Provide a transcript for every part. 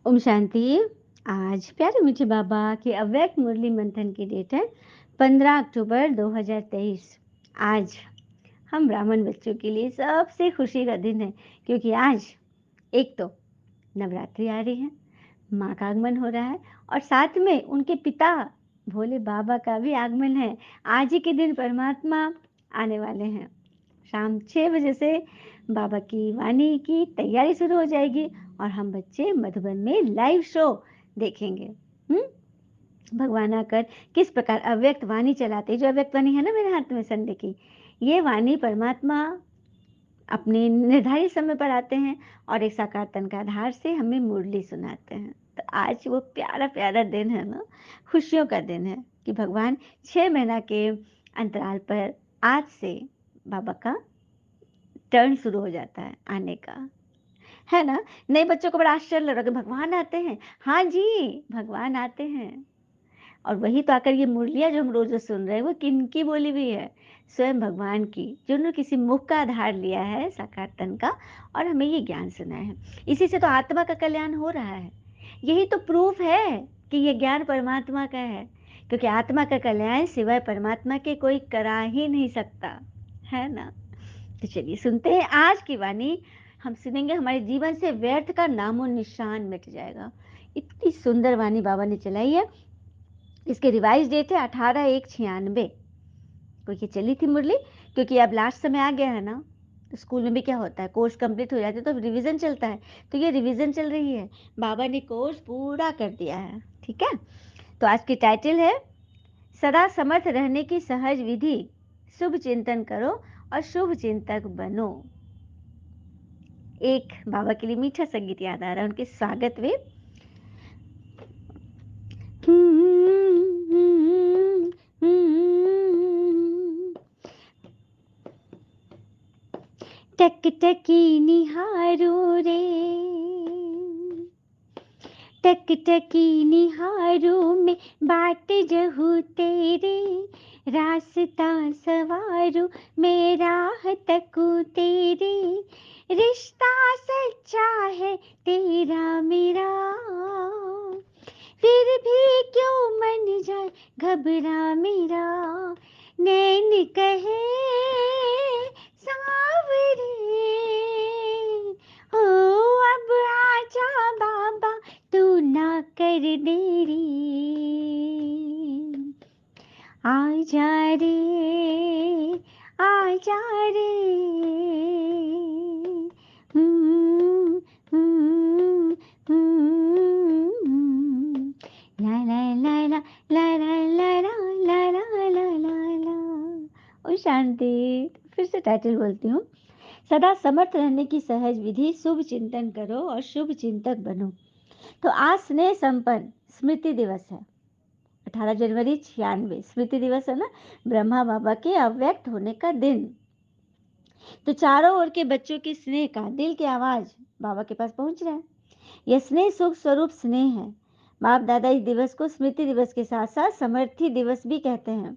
ओम शांति। आज प्यारे मीठे बाबा के अव्यक्त मुरली मंथन की डेट है 15 अक्टूबर 2023। आज हम ब्राह्मण बच्चों के लिए सबसे खुशी का दिन है, क्योंकि आज एक तो नवरात्रि आ रही है, माँ का आगमन हो रहा है और साथ में उनके पिता भोले बाबा का भी आगमन है। आज ही के दिन परमात्मा आने वाले हैं। शाम 6 बजे से बाबा की वाणी की तैयारी शुरू हो जाएगी और हम बच्चे मधुबन में लाइव शो देखेंगे। भगवान आकर किस प्रकार अव्यक्त वाणी चलाते, जो अव्यक्त वाणी है ना मेरे हाथ में संडे की, ये वाणी परमात्मा अपने निर्धारित समय पर आते हैं और एक साकार तन का आधार से हमें मुरली सुनाते हैं। तो आज वो प्यारा प्यारा दिन है ना, खुशियों का दिन है कि भगवान 6 महीना के अंतराल पर आज से बाबा का टर्न शुरू हो जाता है आने का, है ना। नए बच्चों को बड़ा आश्चर्य लग रहा है कि भगवान आते हैं। हाँ जी, भगवान आते हैं। और वही तो आकर ये मुरलियाँ जो हम रोज रोज सुन रहे हैं, वो किनकी बोली हुई है? स्वयं भगवान की, जिन्होंने किसी मुख का आधार लिया है साकार तन का और हमें ये ज्ञान सुनाया है। इसी से तो आत्मा का कल्याण हो रहा है। यही तो प्रूफ है कि ये ज्ञान परमात्मा का है, क्योंकि आत्मा का कल्याण सिवाय परमात्मा के कोई करा ही नहीं सकता, है ना। तो चलिए सुनते हैं आज की वाणी। हम सुनेंगे, हमारे जीवन से व्यर्थ का नामो निशान मिट जाएगा। इतनी सुंदर वाणी बाबा ने चलाई है। इसके रिवाइज डेट है 18/1/96 को ये चली थी मुरली, क्योंकि अब लास्ट समय आ गया है ना। तो स्कूल में भी क्या होता है, कोर्स कंप्लीट हो जाते तो रिवीजन चलता है। तो ये रिवीजन चल रही है, बाबा ने कोर्स पूरा कर दिया है। ठीक है, तो आज की टाइटल है सदा समर्थ रहने की सहज विधि, शुभ चिंतन करो और शुभ चिंतक बनो। एक बाबा के लिए मीठा संगीत याद आ रहा है, उनके स्वागत में। टक टकी निहारो रे, टक टकी निहारो में बाट जहू तेरे, रास्ता सवारू मैं राह तकू तेरे, रिश्ता सच्चा है तेरा मेरा, फिर भी क्यों मन जाए घबरा मेरा, नैन कहे सावरे, हो अब आजा बाबा तू ना कर देरी, आजा रे आजा रे। हम्म, हम्म, हम्म। ला ला ला ला ला ला ला ला ला ला ला ला ला। ओ शांति। फिर से टाइटल बोलती हूँ, सदा समर्थ रहने की सहज विधि, शुभ चिंतन करो और शुभ चिंतक बनो। तो आज स्नेह संपन्न स्मृति दिवस है, 18 जनवरी 96 स्मृति दिवस है ना, ब्रह्मा बाबा के अव्यक्त होने का दिन। तो चारों ओर के बच्चों की स्नेह का दिल की आवाज बाबा के पास पहुंच रहा है। यह स्नेह सुख स्वरूप स्नेह है। बाप दादा इस दिवस को स्मृति दिवस के साथ साथ समर्थी दिवस भी कहते हैं।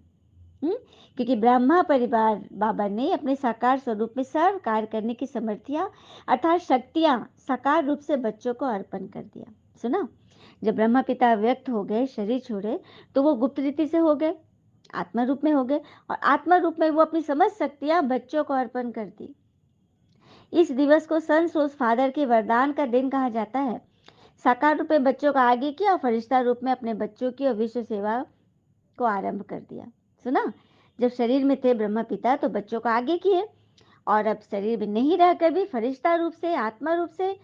क्योंकि ब्रह्मा परिवार बाबा ने अपने साकार स्वरूप में सर्व कार्य करने की समर्थियां अर्थात शक्तियां साकार रूप से बच्चों को अर्पण कर दिया। सुना, जब ब्रह्मा पिता व्यक्त हो गए, शरीर छोड़े, तो वो गुप्त रीति से हो गए, आत्मा रूप में हो गए, और आत्मा रूप में वो अपनी समस्त शक्तियां बच्चों को अर्पण कर दी। इस दिवस को सन सोज फादर के वरदान का दिन कहा जाता है। साकार रूप में बच्चों का आगे किया और फरिश्ता रूप में अपने बच्चों की और विश्व सेवा को आरंभ कर दिया। सुना, जब शरीर में थे ब्रह्मा पिता तो बच्चों को आगे किए, और अब शरीर में नहीं रहकर भी फरिश्ता रूप से, आत्मा रूप से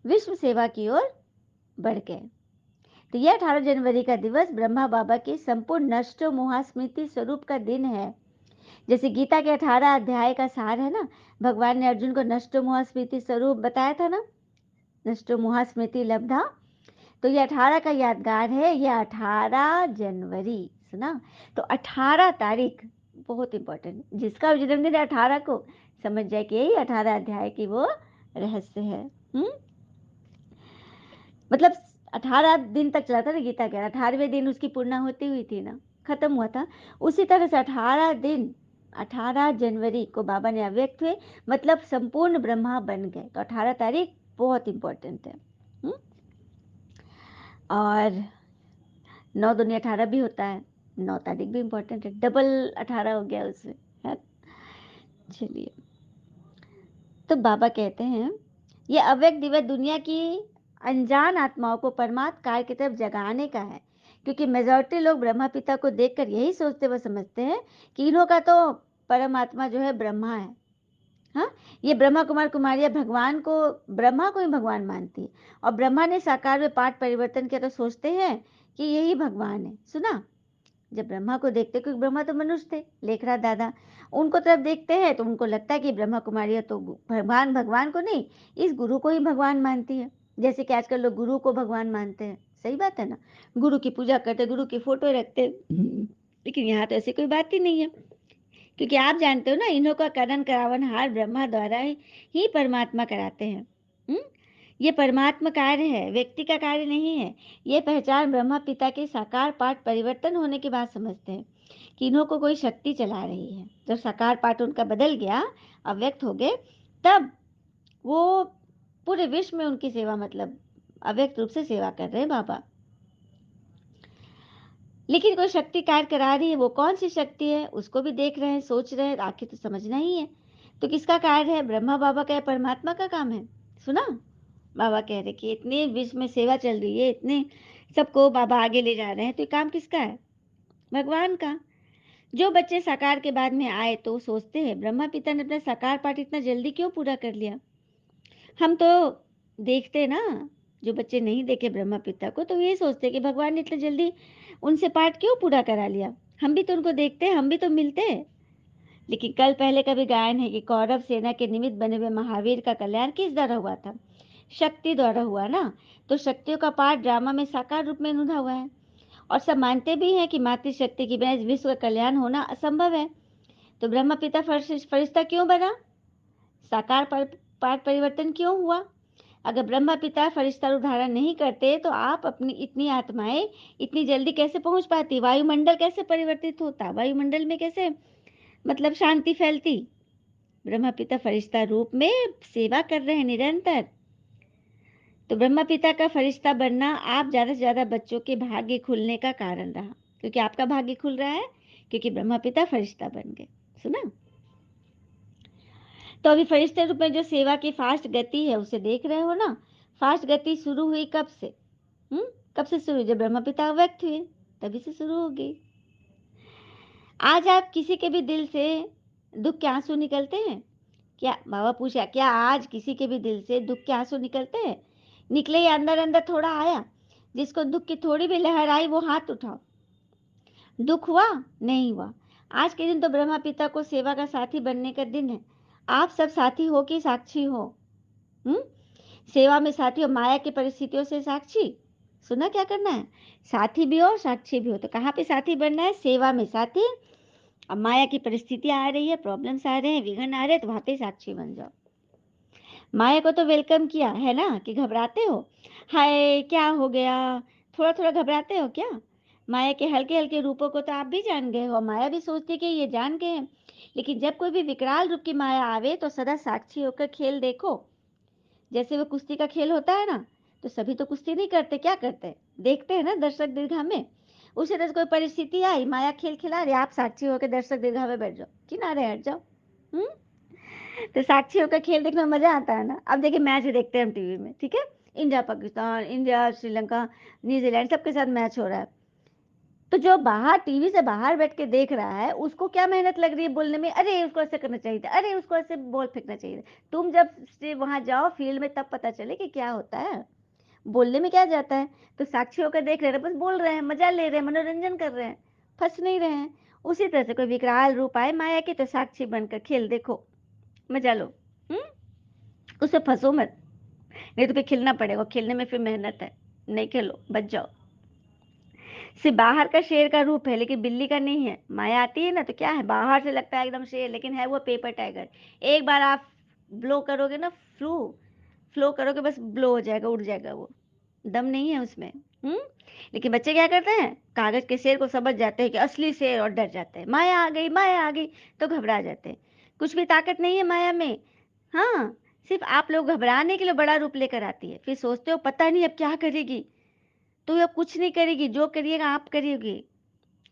विश्व सेवा की ओर बढ़ गए। तो यह 18 जनवरी का दिवस ब्रह्मा बाबा के संपूर्ण नष्ट मोह स्मृति स्वरूप का दिन है। जैसे गीता के 18 अध्याय का सार है ना, भगवान ने अर्जुन को नष्ट मोह स्मृति स्वरूप बताया था ना, नष्ट मोह स्मृति लब्धा। तो ये 18 का यादगार है, ये 18 जनवरी। सुना, तो 18 तारीख बहुत इंपॉर्टेंट, जिसका जन्मदिन 18 को, समझ जाए कि यही 18 अध्याय की वो रहस्य है। मतलब 18 दिन तक चला था ना गीता ज्ञान, 18वें दिन उसकी पूर्णाहुति हुई थी ना, खत्म हुआ था। उसी तरह से 18 दिन, 18 जनवरी को बाबा ने अव्यक्त हुए, मतलब संपूर्ण ब्रह्मा बन गए। तो 18 तारीख बहुत इंपॉर्टेंट है। और 9 दूनी 18 भी होता है, 9 तारीख भी इम्पोर्टेंट है, डबल 18 हो गया उसमें, है। चलिए, तो बाबा कहते हैं, ये अव्यक्त दिवस दुनिया की अनजान आत्माओं को परमात्म कार्य की तरफ जगाने का है, क्योंकि मेजॉरिटी लोग ब्रह्मा पिता को देखकर यही सोचते व समझते हैं कि इन्हों का तो परमात्मा जो है ब्रह्मा है। हाँ, ये ब्रह्मा कुमार कुमारियाँ भगवान को, ब्रह्मा को ही भगवान मानती है, और ब्रह्मा ने साकार में पाठ परिवर्तन किया तो सोचते हैं कि यही भगवान है। सुना, जब ब्रह्मा को देखते, क्योंकि ब्रह्मा तो मनुष्य थे, लेखराज दादा, उनको तरफ देखते हैं तो उनको लगता है कि ब्रह्मा कुमारियाँ तो भगवान, भगवान को नहीं, इस गुरु को ही भगवान मानती है। जैसे कि आजकल लोग गुरु को भगवान मानते हैं, सही बात है ना, गुरु की पूजा करते, गुरु की फोटो रखते, लेकिन यहाँ तो ऐसी कोई बात ही नहीं है, क्योंकि आप जानते हो ना, इन्हों का करण करावन हार ब्रह्मा द्वारा ही परमात्मा कराते हैं। ये परमात्मा कार्य है, व्यक्ति का कार्य नहीं है। ये पहचान ब्रह्मा पिता के साकार पाठ परिवर्तन होने के बाद समझते हैं कि इन्हों को कोई शक्ति चला रही है। जब साकार पाठ उनका बदल गया, अव्यक्त हो गए, तब वो पूरे विश्व में उनकी सेवा, मतलब अव्यक्त रूप से सेवा कर रहे हैं बाबा। लेकिन कोई शक्ति कार्य करा रही है, वो कौन सी शक्ति है उसको भी देख रहे हैं, सोच रहे हैं, आखिर तो समझना ही है। तो किसका कार्य है? ब्रह्मा बाबा का या परमात्मा का काम है? सुना, बाबा कह रहे कि इतने विश्व में सेवा चल रही है, इतने सबको बाबा आगे ले जा रहे हैं, तो ये काम किसका है? भगवान का। जो बच्चे साकार के बाद में आए तो सोचते हैं ब्रह्मा पिता ने अपना साकार पाठ इतना जल्दी क्यों पूरा कर लिया। हम तो देखते ना, जो बच्चे नहीं देखे ब्रह्मा पिता को, तो ये सोचते कि भगवान ने इतने जल्दी उनसे पाठ क्यों पूरा करा लिया। हम भी तो उनको देखते हैं, हम भी तो मिलते हैं। लेकिन कल पहले का भी गायन है कि कौरव सेना के निमित्त बने हुए महावीर का कल्याण किस द्वारा हुआ था? शक्ति द्वारा हुआ ना। तो शक्तियों का पाठ ड्रामा में साकार रूप में निभा हुआ है, और सब मानते भी हैं कि मातृशक्ति के बिना इस विश्व का कल्याण होना असंभव है। तो ब्रह्मा पिता फरिश्ता क्यों बना? साकार पाठ परिवर्तन क्यों हुआ? अगर ब्रह्मा पिता फरिश्ता रूप धारण नहीं करते तो आप अपनी इतनी आत्माएं इतनी जल्दी कैसे पहुंच पाती? वायुमंडल कैसे परिवर्तित होता? वायुमंडल में कैसे, मतलब शांति फैलती? ब्रह्मा पिता फरिश्ता रूप में सेवा कर रहे हैं निरंतर। तो ब्रह्मा पिता का फरिश्ता बनना आप ज़्यादा से ज़्यादा बच्चों के भाग्य खुलने का कारण रहा, क्योंकि आपका भाग्य खुल रहा है, क्योंकि ब्रह्मा पिता फरिश्ता बन गए। सुना, तो अभी फरिश्ते रूप में जो सेवा की फास्ट गति है उसे देख रहे हो ना। फास्ट गति शुरू हुई कब से? हम्म, कब से शुरू? जब ब्रह्मा पिता व्यक्त हुए, तभी से शुरू हो गई। आज आप किसी के भी दिल से दुख के आंसू निकलते हैं क्या? बाबा पूछा, क्या आज किसी के भी दिल से दुख के आंसू निकलते हैं? निकले या अंदर अंदर थोड़ा आया? जिसको दुख की थोड़ी भी लहर आई वो हाथ उठाओ। दुख हुआ? नहीं हुआ। आज के दिन तो ब्रह्मा पिता को सेवा का साथी बनने का दिन है। आप सब साथी हो कि साक्षी हो? हम्म, सेवा में साथी हो, माया की परिस्थितियों से साक्षी। सुना, क्या करना है? साथी भी हो, साक्षी भी हो। तो कहाँ पे साथी बनना है? सेवा में साथी। अब माया की परिस्थितियां आ रही है, प्रॉब्लम्स आ रहे हैं, विघ्न आ रहे हैं, तो वहां पे साक्षी बन जाओ। माया को तो वेलकम किया है ना, कि घबराते हो? हाय क्या हो गया, थोड़ा थोड़ा घबराते हो क्या? माया के हल्के हल्के रूपों को तो आप भी जान गए हो, माया भी सोचती कि ये जान गए हैं। लेकिन जब कोई भी विकराल रूप की माया आवे तो सदा साक्षी होकर खेल देखो। जैसे वो कुश्ती का खेल होता है ना, तो सभी तो कुश्ती नहीं करते, क्या करते? देखते हैं ना दर्शक दीर्घा में। उसी तरह से कोई परिस्थिति आई, माया खेल खिला रही, आप साक्षी होकर दर्शक दीर्घा में बैठ जाओ, किनारे हट जाओ। हम्म, तो साक्षी होकर खेल देखने में मजा आता है ना। अब देखिए, मैच देखते हैं हम टीवी में, ठीक है, India Pakistan, India Sri Lanka, New Zealand, सबके साथ मैच हो रहा है। तो जो बाहर टीवी से बाहर बैठ के देख रहा है, उसको क्या मेहनत लग रही है बोलने में, अरे उसको ऐसे करना चाहिए था, अरे उसको ऐसे बॉल फेंकना चाहिए था। तुम जब से वहां जाओ फील्ड में, तब पता चले कि क्या होता है। बोलने में क्या जाता है? तो साक्षी होकर देख रहे हैं, बस बोल रहे हैं, मजा ले रहे हैं, मनोरंजन कर रहे हैं, फंस नहीं रहे हैं। उसी तरह से कोई विकराल रूप आए माया के, तो साक्षी बनकर खेल देखो, मजा लो। हम्म, उससे फंसो मत, नहीं तो फिर खेलना पड़ेगा, खेलने में फिर मेहनत है, नहीं खेलो, बच जाओ। सिर्फ बाहर का शेर का रूप है, लेकिन बिल्ली का नहीं है। माया आती है ना, तो क्या है, बाहर से लगता है एकदम शेर, लेकिन है वो पेपर टाइगर। एक बार आप ब्लो करोगे ना, फ्लू फ्लो करोगे, बस ब्लो हो जाएगा, उड़ जाएगा वो, दम नहीं है उसमें। हम्म, लेकिन बच्चे क्या करते हैं, कागज के शेर को समझ जाते हैं कि असली शेर, और डर जाते हैं, माया आ गई, माया आ गई, तो घबरा जाते हैं। कुछ भी ताकत नहीं है माया में। हाँ, सिर्फ आप लोग घबराने के लिए बड़ा रूप लेकर आती है, फिर सोचते हो पता नहीं अब क्या करेगी। तो ये कुछ नहीं करेगी, जो करिएगा आप करिएगी।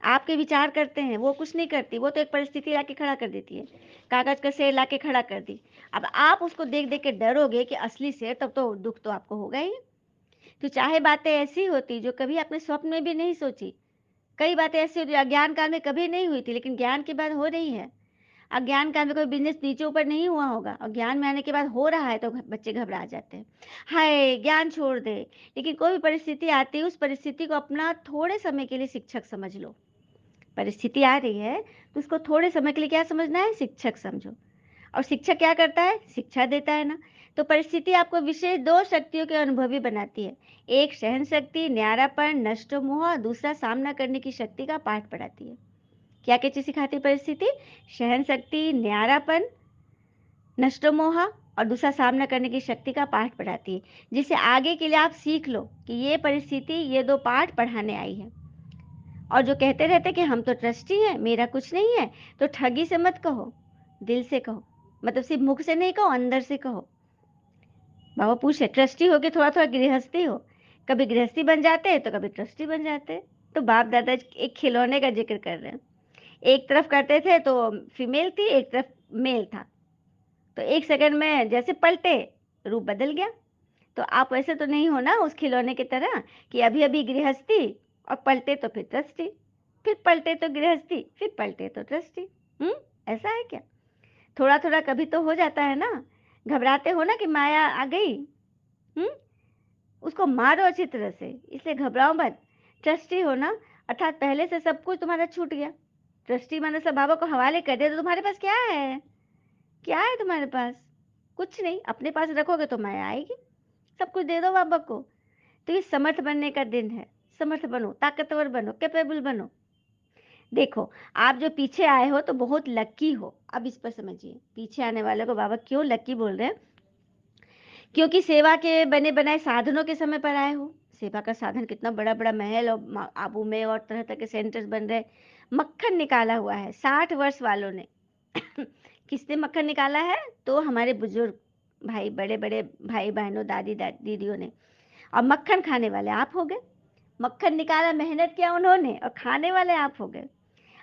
आपके विचार करते हैं, वो कुछ नहीं करती, वो तो एक परिस्थिति लाके खड़ा कर देती है, कागज का शेर लाके खड़ा कर दी। अब आप उसको देख देख के डरोगे कि असली शेर, तब तो दुख तो आपको होगा ही। तो चाहे बातें ऐसी होती जो कभी आपने स्वप्न में भी नहीं सोची, कई बातें ऐसी होती अज्ञान काल में कभी नहीं हुई थी, लेकिन ज्ञान के बाद हो रही है। अज्ञान काल में कोई बिजनेस नीचे ऊपर नहीं हुआ होगा, और ज्ञान में आने के बाद हो रहा है, तो बच्चे घबरा जाते हैं, हाय ज्ञान छोड़ दे। लेकिन कोई भी परिस्थिति आती है, उस परिस्थिति को अपना थोड़े समय के लिए शिक्षक समझ लो। परिस्थिति आ रही है तो उसको थोड़े समय के लिए क्या समझना है, शिक्षक समझो। और शिक्षक क्या करता है, शिक्षा देता है ना। तो परिस्थिति आपको विशेष दो शक्तियों के अनुभवी बनाती है। एक सहन शक्ति, न्यारापन, नष्ट मोह, और दूसरा सामना करने की शक्ति का पाठ पढ़ाती है। क्या क्या चीज सिखाती है परिस्थिति, सहन शक्ति, न्यारापन, नष्ट मोह, और दूसरा सामना करने की शक्ति का पाठ पढ़ाती है, जिसे आगे के लिए आप सीख लो कि ये परिस्थिति ये दो पाठ पढ़ाने आई है। और जो कहते रहते कि हम तो ट्रस्टी हैं, मेरा कुछ नहीं है, तो ठगी से मत कहो, दिल से कहो। मतलब सिर्फ मुख से नहीं कहो, अंदर से कहो। बाबा पूछे, ट्रस्टी हो के थोड़ा थोड़ा गृहस्थी हो, कभी गृहस्थी बन जाते हैं तो कभी ट्रस्टी बन जाते हैं। तो बाप दादा एक खिलौने का जिक्र कर रहे हैं। एक तरफ करते थे तो फीमेल थी, एक तरफ मेल था, तो एक सेकंड में जैसे पलटे, रूप बदल गया। तो आप वैसे तो नहीं हो ना उस खिलौने की तरह कि अभी अभी गृहस्थी और पलटे तो फिर ट्रस्टी, फिर पलटे तो गृहस्थी, फिर पलटे तो ट्रस्टी। हम्म, ऐसा है क्या? थोड़ा थोड़ा कभी तो हो जाता है ना। घबराते हो ना कि माया आ गई, हम्म, उसको मारो अच्छी तरह से, इसलिए घबराओ मत। ट्रस्टी हो ना, अर्थात पहले से सब कुछ तुम्हारा छूट गया। ट्रस्टी माने सब बाबा को हवाले कर दिया, तो तुम्हारे पास क्या है, क्या है तुम्हारे पास? कुछ नहीं, अपने पास रखोगे तो माया आएगी। सब कुछ दे दो बाबा को। तो ये समर्थ बनने का दिन है। समर्थ बनो, ताकतवर बनो, कैपेबल बनो। देखो, आप जो पीछे आए हो तो बहुत लकी हो। अब इस पर समझिए, पीछे आने वाले को बाबा क्यों लकी बोल रहे हैं। क्योंकि सेवा के बने बनाए साधनों के समय पर आए हो। सेवा का साधन कितना बड़ा बड़ा महल और आबू में और तरह तरह के सेंटर्स बन रहे। मक्खन निकाला हुआ है 60 वर्ष वालों ने। किसने मक्खन निकाला है? तो हमारे बुजुर्ग भाई, बड़े बड़े भाई बहनों, दादी दीदियों ने। और मक्खन खाने वाले आप हो गए। मक्खन निकाला, मेहनत किया उन्होंने, और खाने वाले आप हो गए।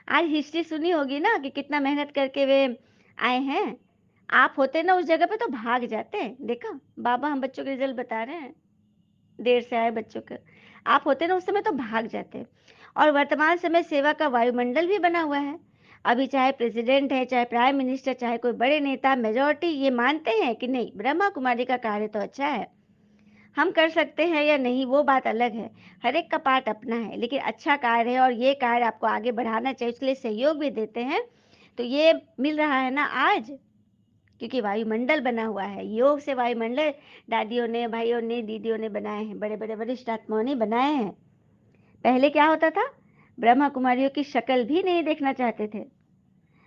आज हिस्ट्री सुनी होगी ना कि कितना मेहनत करके वे आए हैं। आप होते ना उस जगह पे तो भाग जाते। देखा, बाबा हम बच्चों के रिजल्ट बता रहे हैं, देर से आए बच्चों के। आप होते ना उस समय तो भाग जाते। और वर्तमान समय सेवा का वायुमंडल भी बना हुआ है। अभी चाहे प्रेसिडेंट है, चाहे प्राइम मिनिस्टर, चाहे कोई बड़े नेता, मेजोरिटी ये मानते हैं कि नहीं, ब्रह्मा कुमारी का कार्य तो अच्छा है। हम कर सकते हैं या नहीं वो बात अलग है, हर एक का पार्ट अपना है, लेकिन अच्छा कार्य है और ये कार्य आपको आगे बढ़ाना चाहिए, उसके लिए सहयोग भी देते हैं। तो ये मिल रहा है ना आज, क्योंकि वायुमंडल बना हुआ है। योग से वायुमंडल दादियों ने, भाइयों ने, दीदियों ने बनाए हैं, बड़े बड़े वरिष्ठ आत्माओं ने बनाए हैं। पहले क्या होता था, ब्रह्मा कुमारियों की शक्ल भी नहीं देखना चाहते थे।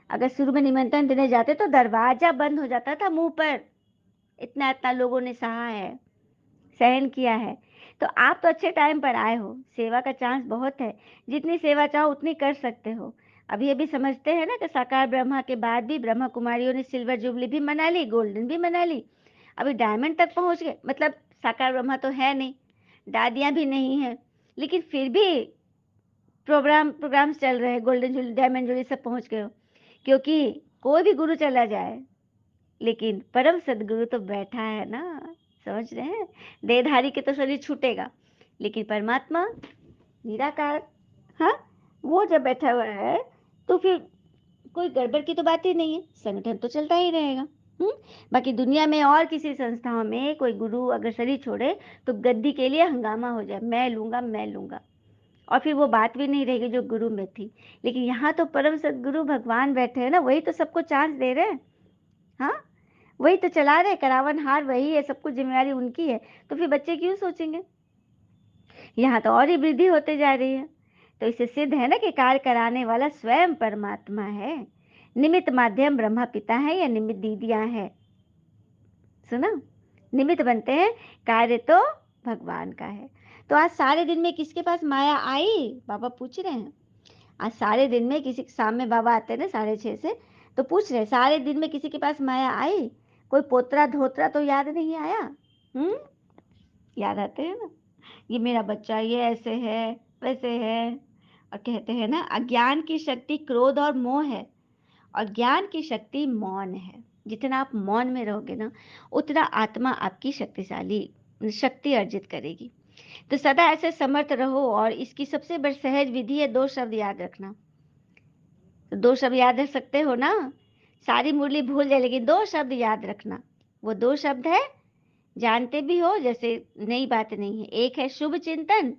अगर शुरू में निमंत्रण देने जाते तो दरवाजा बंद हो जाता था मुंह पर। इतना इतना लोगों ने सहा है, सहन किया है। तो आप तो अच्छे टाइम पर आए हो, सेवा का चांस बहुत है। जितनी सेवा चाहो उतनी कर सकते हो। अभी अभी समझते हैं ना कि साकार ब्रह्मा के बाद भी ब्रह्मा कुमारियों ने सिल्वर जुबली भी मना ली, गोल्डन भी मना ली, अभी डायमंड तक पहुंच गए। मतलब साकार ब्रह्मा तो है नहीं, दादियां भी नहीं है, लेकिन फिर भी प्रोग्राम्स चल रहे हैं, गोल्डन जुबली, डायमंड जुबली सब पहुंच गए हो। क्योंकि कोई भी गुरु चला जाए, लेकिन परम सदगुरु तो बैठा है ना। समझ रहे हैं, देहधारी के तो शरीर छूटेगा, लेकिन परमात्मा निराकार, हाँ, वो जब बैठा हुआ है तो फिर कोई गड़बड़ की तो बात ही नहीं है, संगठन तो चलता ही रहेगा। हम्म। बाकी दुनिया में और किसी संस्थाओं में कोई गुरु अगर शरीर छोड़े तो गद्दी के लिए हंगामा हो जाए, मैं लूंगा मैं लूंगा, और फिर वो बात भी नहीं रहेगी जो गुरु में थी। लेकिन यहाँ तो परम सदगुरु भगवान बैठे हैं ना, वही तो सबको चांस दे रहे हैं। हाँ, वही तो चला रहे, करावन हार वही है, सब कुछ जिम्मेवारी उनकी है। तो फिर बच्चे क्यों सोचेंगे? यहाँ तो और ही वृद्धि होते जा रही है। तो इससे सिद्ध है ना कि कार्य कराने वाला स्वयं परमात्मा है। निमित्त माध्यम ब्रह्मा पिता है या निमित्त दीदियां है? सुना, निमित्त बनते हैं, कार्य तो भगवान का है। तो आज सारे दिन में किसके पास माया आई, बाबा पूछ रहे हैं। आज सारे दिन में किसी के सामने बाबा आते हैं ना 6:30 से, तो पूछ रहे सारे दिन में किसी के पास माया आई? कोई पोतरा धोतरा तो याद नहीं आया? हम्म, याद आते हैं ना। ये मेरा बच्चा ये ऐसे है, वैसे है। और कहते हैं ना, अज्ञान की शक्ति क्रोध और मोह है और ज्ञान की शक्ति मौन है। जितना आप मौन में रहोगे ना, उतना आत्मा आपकी शक्तिशाली शक्ति अर्जित करेगी। तो सदा ऐसे समर्थ रहो। और इसकी सबसे बड़ी सहज विधि है 2 शब्द याद रखना। तो 2 शब्द याद रख सकते हो ना? सारी मुरली भूल जाए लेकिन 2 शब्द याद रखना। वो 2 शब्द है, जानते भी हो, जैसे नई बात नहीं है। एक है शुभ चिंतन,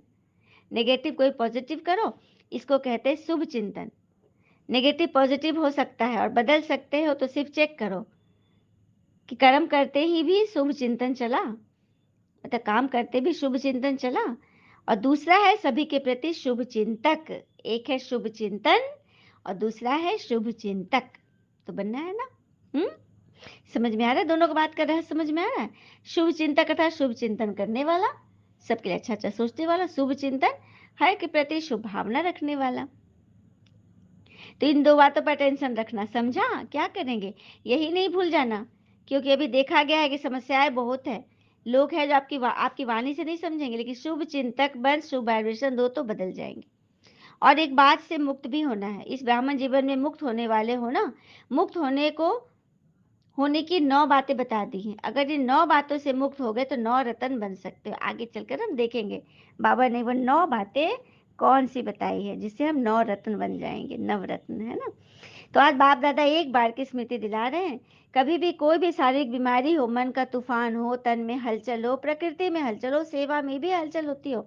नेगेटिव कोई पॉजिटिव करो, इसको कहते हैं शुभ चिंतन। नेगेटिव पॉजिटिव हो सकता है और बदल सकते हो, तो सिर्फ चेक करो कि कर्म करते ही भी शुभ चिंतन चला, मतलब काम करते भी शुभ चिंतन चला। और दूसरा है सभी के प्रति शुभ चिंतक। एक है शुभ चिंतन और दूसरा है शुभ चिंतक। तो बनना है ना? हम्म समझ में आ रहा है? दोनों को बात कर रहा है, समझ में आ रहा है? शुभ चिंतक अर्थात शुभ चिंतन करने वाला, सबके लिए अच्छा अच्छा सोचने वाला। शुभ चिंतन, हर के प्रति शुभ भावना रखने वाला। तो इन 2 बातों पर टेंशन रखना, समझा? क्या करेंगे यही नहीं भूल जाना, क्योंकि अभी देखा गया है कि समस्याएं बहुत है। लोग हैं जो आपकी वाणी से नहीं समझेंगे, लेकिन शुभ चिंतक बन शुभ वाइब्रेशन दो तो बदल जाएंगे। और एक बात से मुक्त भी होना है। इस ब्राह्मण जीवन में मुक्त होने वाले हो ना, मुक्त होने की 9 बातें बता दी हैं। अगर इन 9 बातों से मुक्त हो गए तो 9 रत्न बन सकते हो। आगे चलकर हम देखेंगे बाबा ने वो 9 बातें कौन सी बताई है जिससे हम 9 रत्न बन जाएंगे, नवरत्न, है ना? तो आज बाप दादा एक बार की स्मृति दिला रहे हैं। कभी भी कोई भी शारीरिक बीमारी हो, मन का तूफान हो, तन में हलचल हो, प्रकृति में हलचल हो, सेवा में भी हलचल होती हो,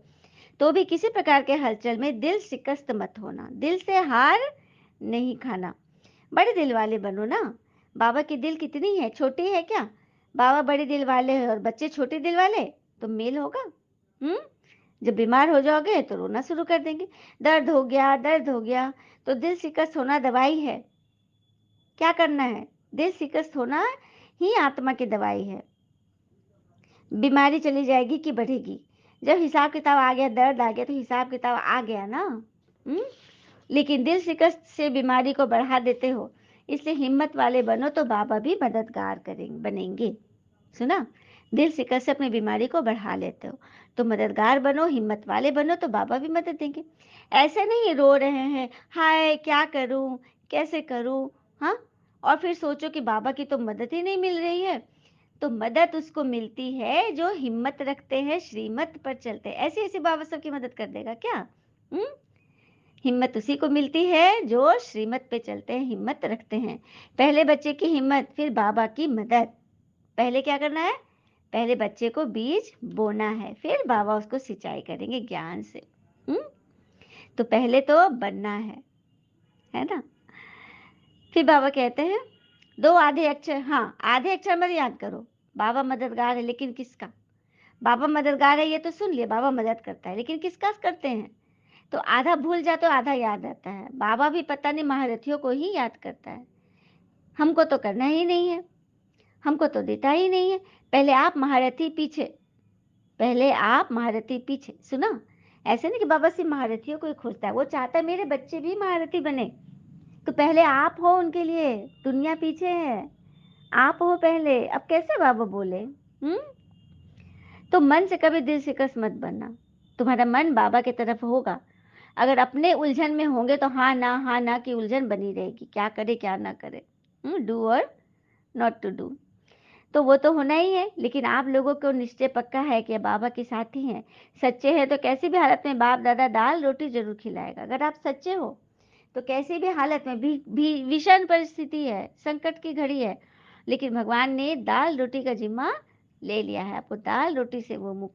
तो भी किसी प्रकार के हलचल में दिल शिकस्त मत होना, दिल से हार नहीं खाना। बड़े दिल वाले बनो ना। बाबा की दिल कितनी है, छोटी है क्या? बाबा बड़े दिल वाले हैं और बच्चे छोटे दिल वाले, तो मेल होगा? हम्म जब बीमार हो जाओगे तो रोना शुरू कर देंगे। दर्द हो गया, दर्द हो गया, तो दिल शिकस्त होना दवाई है। क्या करना है? दिल शिकस्त होना ही आत्मा की दवाई है। बीमारी चली जाएगी कि बढ़ेगी? जब हिसाब किताब आ गया, दर्द आ गया, तो हिसाब किताब आ गया ना। हम्म लेकिन दिल शिकस्त से बीमारी को बढ़ा देते हो। इसलिए हिम्मत वाले बनो तो बाबा भी मददगार करेंगे, बनेंगे। सुना? दिल शिकस्त से अपनी बीमारी को बढ़ा लेते हो, तो मददगार बनो, हिम्मत वाले बनो तो बाबा भी मदद देंगे। ऐसे नहीं रो रहे हैं, हाय क्या करूं, कैसे करूं, हाँ, और फिर सोचो कि बाबा की तो मदद ही नहीं मिल रही है। तो मदद उसको मिलती है जो हिम्मत रखते हैं, श्रीमत पर चलते हैं। ऐसे ऐसे बाबा सबकी मदद कर देगा क्या? हम्म हिम्मत उसी को मिलती है जो श्रीमत पे चलते हैं, हिम्मत रखते हैं। पहले बच्चे की हिम्मत, फिर बाबा की मदद। पहले क्या करना है? पहले बच्चे को बीज बोना है, फिर बाबा उसको सिंचाई करेंगे ज्ञान से। हम्म तो पहले तो बनना है ना? फिर बाबा कहते हैं 2 आधे अक्षर, हाँ, आधे अक्षर मत याद करो। बाबा मददगार है, लेकिन किसका? बाबा मददगार है ये तो सुन लिए, बाबा मदद करता है, लेकिन किसका करते हैं? तो आधा भूल जाए तो आधा याद रहता है। बाबा भी पता नहीं महारथियों को ही याद करता है, हमको तो करना ही नहीं है, हमको तो देता ही नहीं है। पहले आप महारथी पीछे, पहले आप महारथी पीछे। सुना? ऐसे नहीं कि बाबा सिर्फ महारथियों को ही खोजता है, वो चाहता है मेरे बच्चे भी महारथी बने। तो पहले आप हो उनके लिए, दुनिया पीछे है, आप हो पहले। अब कैसे बाबा बोले? तो मन से कभी दिल शिकस्त मत बनना। तुम्हारा मन बाबा की तरफ होगा। अगर अपने उलझन में होंगे तो हाँ ना की उलझन बनी रहेगी, क्या करे क्या ना करे, डू और नॉट टू डू। तो वो तो होना ही है, लेकिन आप लोगों को निश्चय पक्का है कि बाबा के साथ ही हैं, सच्चे हैं, तो कैसी भी हालत में बाप दादा दाल रोटी जरूर खिलाएगा। अगर आप सच्चे हो तो कैसी भी हालत में भी विषम परिस्थिति है, संकट की घड़ी है, लेकिन भगवान ने दाल रोटी का जिम्मा ले लिया है। आपको दाल रोटी से वो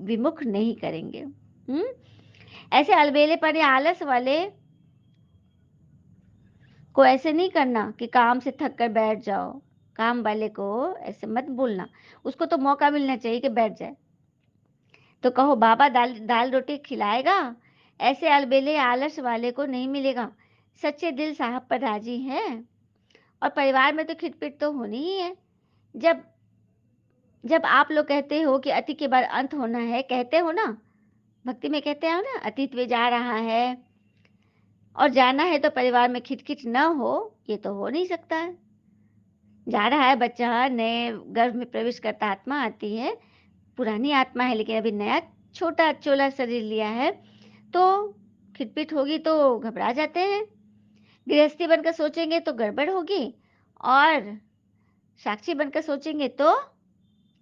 विमुख नहीं करेंगे। ऐसे अलबेलेपन या आलस वाले को ऐसे नहीं करना कि काम से थक कर बैठ जाओ। काम वाले को ऐसे मत बोलना, उसको तो मौका मिलना चाहिए कि बैठ जाए। तो कहो बाबा दाल दाल रोटी खिलाएगा, ऐसे अलबेले आलस वाले को नहीं मिलेगा। सच्चे दिल साहब पर राजी है। और परिवार में तो खिटपिट तो होनी ही है। जब जब आप लोग कहते हो कि अति के बाद अंत होना है, कहते हो ना, भक्ति में कहते हो ना, अतीत में जा रहा है और जाना है, तो परिवार में खिटखिट न हो, ये तो हो नहीं सकता है। जा रहा है बच्चा, नए गर्भ में प्रवेश करता, आत्मा आती है, पुरानी आत्मा है लेकिन अभी नया छोटा चोला शरीर लिया है, तो खिटपिट होगी तो घबरा जाते हैं। गृहस्थी बनकर सोचेंगे तो गड़बड़ होगी, और साक्षी बनकर सोचेंगे तो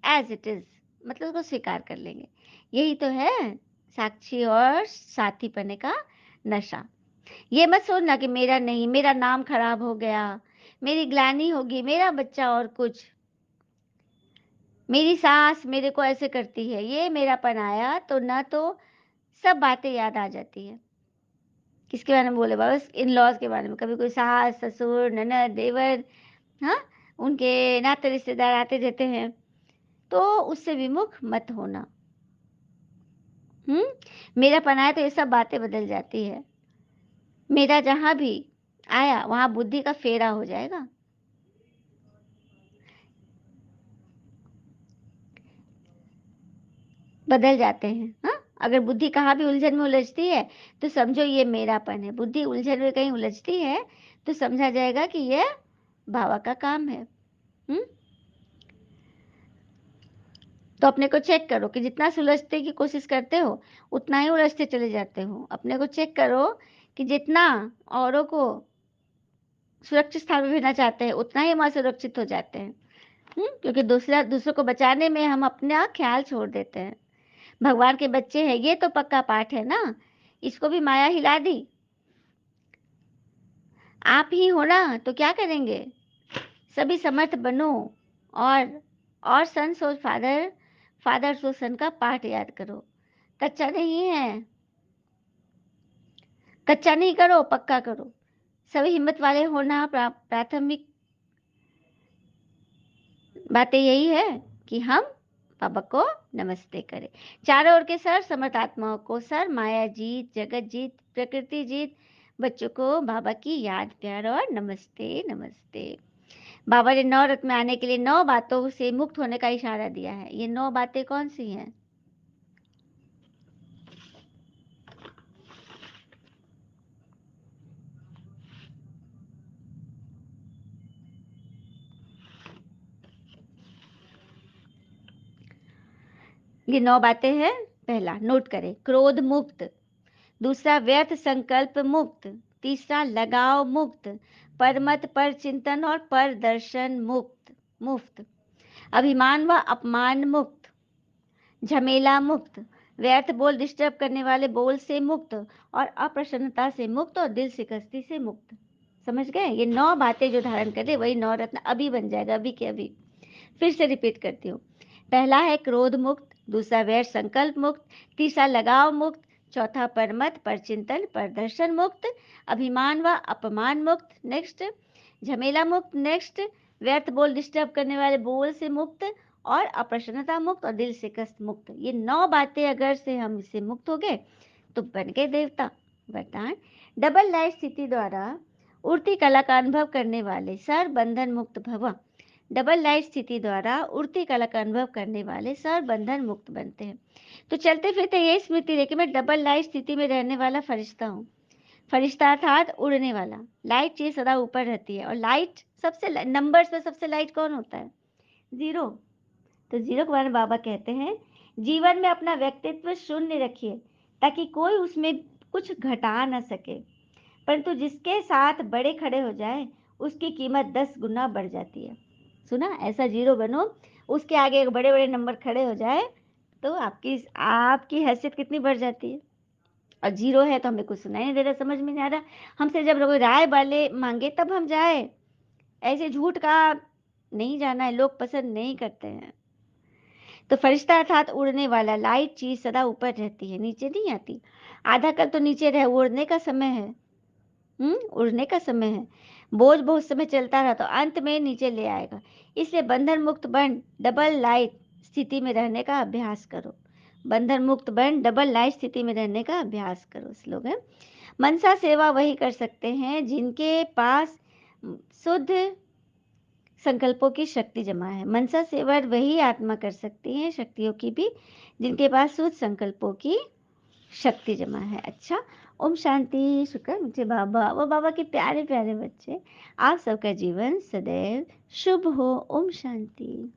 एज़ इट इज़, मतलब उसको स्वीकार कर लेंगे। यही तो है साक्षी और साथी बनने का नशा। ये मत सोचना कि मेरा नहीं, मेरा नाम खराब हो गया, मेरी ग्लानि होगी, मेरा बच्चा और कुछ, मेरी सास मेरे को ऐसे करती है, ये मेरापन आया तो न तो सब बातें याद आ जाती है। किसके बारे में बोले, बस इन-लॉज़ के बारे में, कभी कोई सास, ससुर, ननद, देवर, हाँ? उनके नाते रिश्तेदार आते रहते हैं, तो उससे विमुख मत होना। हुँ? मेरापन आया तो ये सब बातें बदल जाती है। मेरा जहाँ भी आया, वहाँ बुद्धि का फेरा हो जाएगा। बदल जाते हैं, हाँ? अगर बुद्धि कहाँ भी उलझन में उलझती है, तो समझो ये मेरापन है। बुद्धि उलझन में कहीं उलझती है, तो समझा जाएगा कि यह बाबा का काम है। हुँ? तो अपने को चेक करो कि जितना सुलझने की कोशिश करते हो, उतना ही उलझते चले जाते हो। अपने को चेक करो कि जितना औरों को सुरक्षित स्थान में भेजना चाहते हैं, उतना ही हम असुरक्षित हो जाते हैं। क्योंकि दूसरों को बचाने में हम अपना ख्याल छोड़ देते हैं। भगवान के बच्चे हैं, ये तो पक्का पाठ है ना, इसको भी माया हिला दी। आप ही हो ना, तो क्या करेंगे? सभी समर्थ बनो, और सन सो फादर, फादर सो सन का पाठ याद करो। कच्चा नहीं है, कच्चा नहीं करो, पक्का करो। सभी हिम्मत वाले होना, प्राथमिक बातें यही है कि हम बाबा को नमस्ते करें। चारों ओर के सर समर्थ आत्माओं को सर, माया जीत, जगत जीत, प्रकृति जीत, बच्चों को बाबा की याद, प्यार और नमस्ते नमस्ते। बाबा ने 9 रत्न में आने के लिए 9 बातों से मुक्त होने का इशारा दिया है। ये 9 बातें कौन सी हैं? ये 9 बातें हैं। पहला नोट करें, क्रोध मुक्त। दूसरा व्यर्थ संकल्प मुक्त। तीसरा लगाव मुक्त। परमत पर चिंतन और पर दर्शन मुक्त मुफ्त। अभिमान व अपमान मुक्त। झमेला मुक्त। व्यर्थ बोल डिस्टर्ब करने वाले बोल से मुक्त, और अप्रसन्नता से मुक्त, और दिल शिकस्ती से मुक्त। समझ गए? ये 9 बातें जो धारण कर ले, वही 9 रत्न अभी बन जाएगा, अभी के अभी। फिर से रिपीट करती हूँ। पहला है क्रोध मुक्त, दूसरा वैर संकल्प मुक्त, तीसरा लगाव मुक्त, चौथा परमत पर चिंतन पर दर्शन मुक्त, अभिमान व अपमान मुक्त, नेक्स्ट झमेला मुक्त, नेक्स्ट व्यर्थ बोल डिस्टर्ब करने वाले बोल से मुक्त, और अप्रसन्नता मुक्त, और दिल से कष्ट मुक्त। ये 9 बातें अगर से हम इससे मुक्त हो गए, तो बन गए देवता। वरदान, डबल लाइफ स्थिति द्वारा उड़ती कला का अनुभव करने वाले सर बंधन मुक्त भव। डबल लाइफ स्थिति द्वारा उड़ती कला का अनुभव करने वाले सर बंधन मुक्त बनते हैं। तो चलते फिरते ये स्मृति रहे कि मैं डबल लाइफ स्थिति में रहने वाला फरिश्ता हूँ। फरिश्ता अर्थात उड़ने वाला। लाइट चीज सदा ऊपर रहती है, और लाइट सबसे, नंबर्स में सबसे लाइट कौन होता है? 0। तो 0 के बारे में बाबा कहते हैं, जीवन में अपना व्यक्तित्व शून्य रखिए, ताकि कोई उसमें कुछ घटा न सके। परंतु जिसके साथ बड़े खड़े हो जाए, उसकी कीमत 10 गुना बढ़ जाती है। सुना? ऐसा 0 बनो, उसके आगे बड़े बड़े नंबर खड़े हो जाए, तो आपकी आपकी हैसियत कितनी बढ़ जाती है। और 0 है तो हमें कुछ सुनाई नहीं दे रहा, समझ में नहीं आ रहा। हमसे जब कोई राय वाले मांगे तब हम जाए, ऐसे झूठ का नहीं जाना है, लोग पसंद नहीं करते हैं। तो फरिश्ता अर्थात उड़ने वाला, लाइट चीज सदा ऊपर रहती है, नीचे नहीं आती। आधा कल तो नीचे रहे, उड़ने का समय है। उड़ने का समय है। बोझ बहुत समय चलता रहा तो अंत में नीचे ले आएगा। इसलिए बंधन मुक्त बन डबल लाइट स्थिति में रहने का अभ्यास करो। बंधन मुक्त बन डबल लाइट स्थिति में रहने का अभ्यास करो। स्लोगन, मनसा सेवा वही कर सकते हैं जिनके पास शुद्ध संकल्पों की शक्ति जमा है। मनसा सेवा वही आत्मा कर सकती है, शक्तियों की भी, जिनके पास शुद्ध संकल्पों की शक्ति जमा है। अच्छा, ओम शांति। शुक्र मुझे बाबा, वो बाबा के प्यारे प्यारे बच्चे, आप सबका जीवन सदैव शुभ हो। ओम शांति।